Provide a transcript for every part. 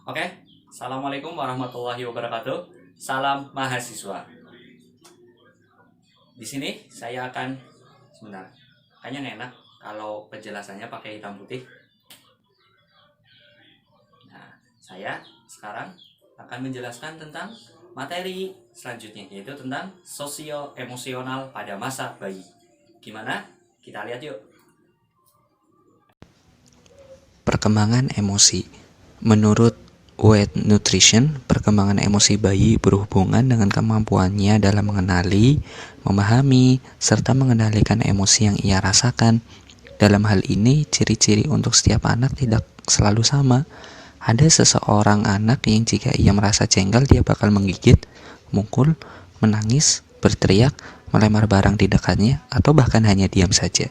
Oke, Assalamualaikum warahmatullahi wabarakatuh. Salam mahasiswa. Di sini saya akan sebentar. Kayaknya nggak enak kalau penjelasannya pakai hitam putih. Nah, saya sekarang akan menjelaskan tentang materi selanjutnya, yaitu tentang sosio-emosional pada masa bayi. Gimana? Kita lihat yuk. Perkembangan emosi. Menurut Weight Nutrition, perkembangan emosi bayi berhubungan dengan kemampuannya dalam mengenali, memahami, serta mengendalikan emosi yang ia rasakan. Dalam hal ini, ciri-ciri untuk setiap anak tidak selalu sama. Ada seseorang anak yang jika ia merasa jengkel, dia bakal menggigit, mukul, menangis, berteriak, melempar barang di dekatnya, atau bahkan hanya diam saja.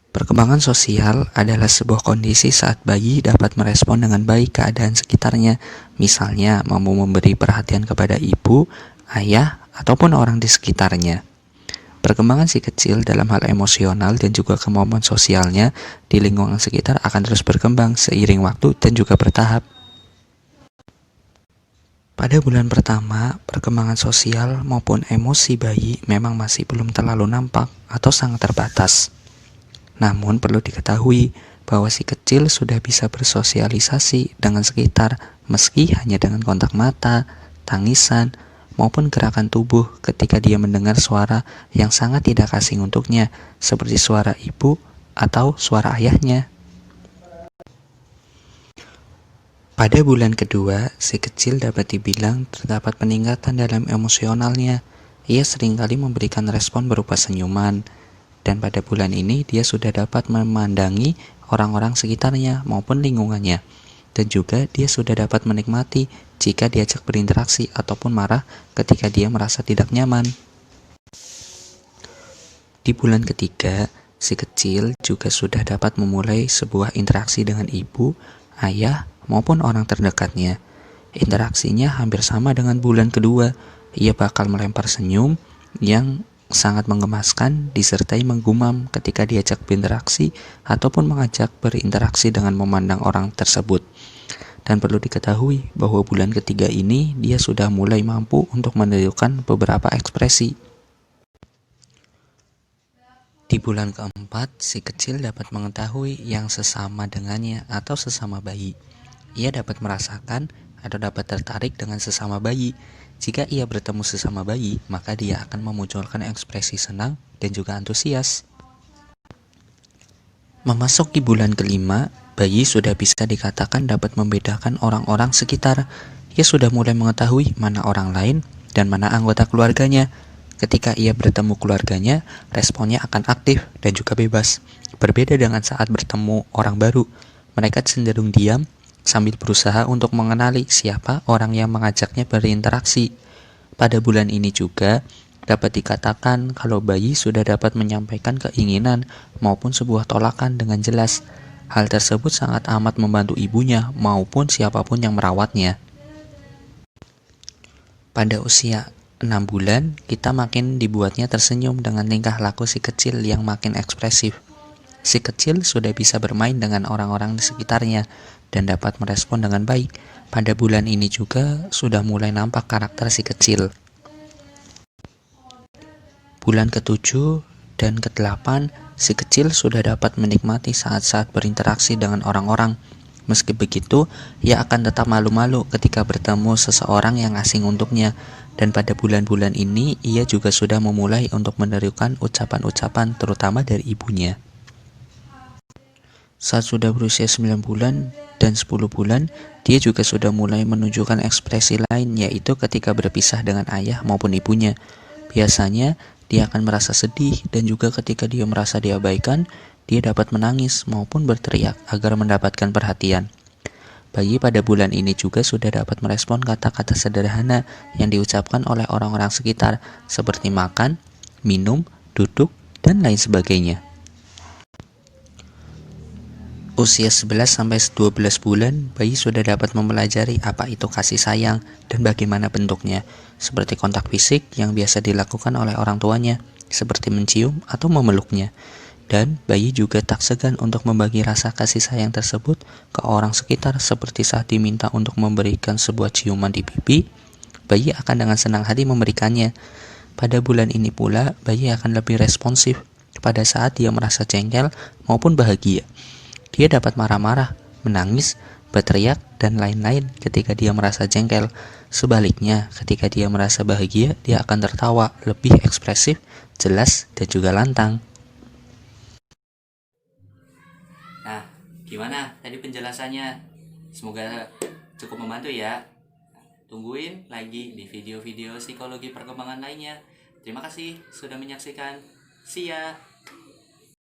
Perkembangan sosial adalah sebuah kondisi saat bayi dapat merespon dengan baik keadaan sekitarnya, misalnya mampu memberi perhatian kepada ibu, ayah, ataupun orang di sekitarnya. Perkembangan si kecil dalam hal emosional dan juga kemampuan sosialnya di lingkungan sekitar akan terus berkembang seiring waktu dan juga bertahap. Pada bulan pertama, perkembangan sosial maupun emosi bayi memang masih belum terlalu nampak atau sangat terbatas. Namun perlu diketahui bahwa si kecil sudah bisa bersosialisasi dengan sekitar meski hanya dengan kontak mata, tangisan, maupun gerakan tubuh ketika dia mendengar suara yang sangat tidak asing untuknya seperti suara ibu atau suara ayahnya. Pada bulan kedua, si kecil dapat dibilang terdapat peningkatan dalam emosionalnya. Ia seringkali memberikan respon berupa senyuman, dan pada bulan ini dia sudah dapat memandangi orang-orang sekitarnya maupun lingkungannya, dan juga dia sudah dapat menikmati jika diajak berinteraksi ataupun marah ketika dia merasa tidak nyaman. Di bulan ketiga, si kecil juga sudah dapat memulai sebuah interaksi dengan ibu, ayah, maupun orang terdekatnya. Interaksinya hampir sama dengan bulan kedua. Ia bakal melempar senyum yang sangat menggemaskan disertai menggumam ketika diajak berinteraksi ataupun mengajak berinteraksi dengan memandang orang tersebut. Dan perlu diketahui bahwa bulan ketiga ini dia sudah mulai mampu untuk menunjukkan beberapa ekspresi. Di bulan keempat, si kecil dapat mengetahui yang sesama dengannya atau sesama bayi. Ia dapat merasakan atau dapat tertarik dengan sesama bayi. Jika ia bertemu sesama bayi, maka dia akan memunculkan ekspresi senang dan juga antusias. Memasuki bulan kelima, bayi sudah bisa dikatakan dapat membedakan orang-orang sekitar. Ia sudah mulai mengetahui mana orang lain dan mana anggota keluarganya. Ketika ia bertemu keluarganya, responnya akan aktif dan juga bebas. Berbeda dengan saat bertemu orang baru, mereka cenderung diam sambil berusaha untuk mengenali siapa orang yang mengajaknya berinteraksi. Pada bulan ini juga dapat dikatakan kalau bayi sudah dapat menyampaikan keinginan maupun sebuah tolakan dengan jelas. Hal tersebut sangat amat membantu ibunya maupun siapapun yang merawatnya. Pada usia 6 bulan, kita makin dibuatnya tersenyum dengan tingkah laku si kecil yang makin ekspresif. Si kecil sudah bisa bermain dengan orang-orang di sekitarnya dan dapat merespon dengan baik. Pada bulan ini juga sudah mulai nampak karakter si kecil. Bulan ke-7 dan ke-8, si kecil sudah dapat menikmati saat-saat berinteraksi dengan orang-orang. Meski begitu, ia akan tetap malu-malu ketika bertemu seseorang yang asing untuknya. Dan pada bulan-bulan ini, ia juga sudah memulai untuk menirukan ucapan-ucapan terutama dari ibunya. Saat sudah berusia 9 bulan dan 10 bulan, dia juga sudah mulai menunjukkan ekspresi lain, yaitu ketika berpisah dengan ayah maupun ibunya. Biasanya, dia akan merasa sedih dan juga ketika dia merasa diabaikan, dia dapat menangis maupun berteriak agar mendapatkan perhatian. Bayi pada bulan ini juga sudah dapat merespon kata-kata sederhana yang diucapkan oleh orang-orang sekitar, seperti makan, minum, duduk, dan lain sebagainya. Usia 11-12 bulan, bayi sudah dapat mempelajari apa itu kasih sayang dan bagaimana bentuknya, seperti kontak fisik yang biasa dilakukan oleh orang tuanya, seperti mencium atau memeluknya. Dan bayi juga tak segan untuk membagi rasa kasih sayang tersebut ke orang sekitar, seperti saat diminta untuk memberikan sebuah ciuman di pipi, bayi akan dengan senang hati memberikannya. Pada bulan ini pula, bayi akan lebih responsif pada saat dia merasa jengkel maupun bahagia. Dia dapat marah-marah, menangis, berteriak, dan lain-lain ketika dia merasa jengkel. Sebaliknya, ketika dia merasa bahagia, dia akan tertawa, lebih ekspresif, jelas, dan juga lantang. Nah, gimana tadi penjelasannya? Semoga cukup membantu ya. Tungguin lagi di video-video psikologi perkembangan lainnya. Terima kasih sudah menyaksikan. See ya.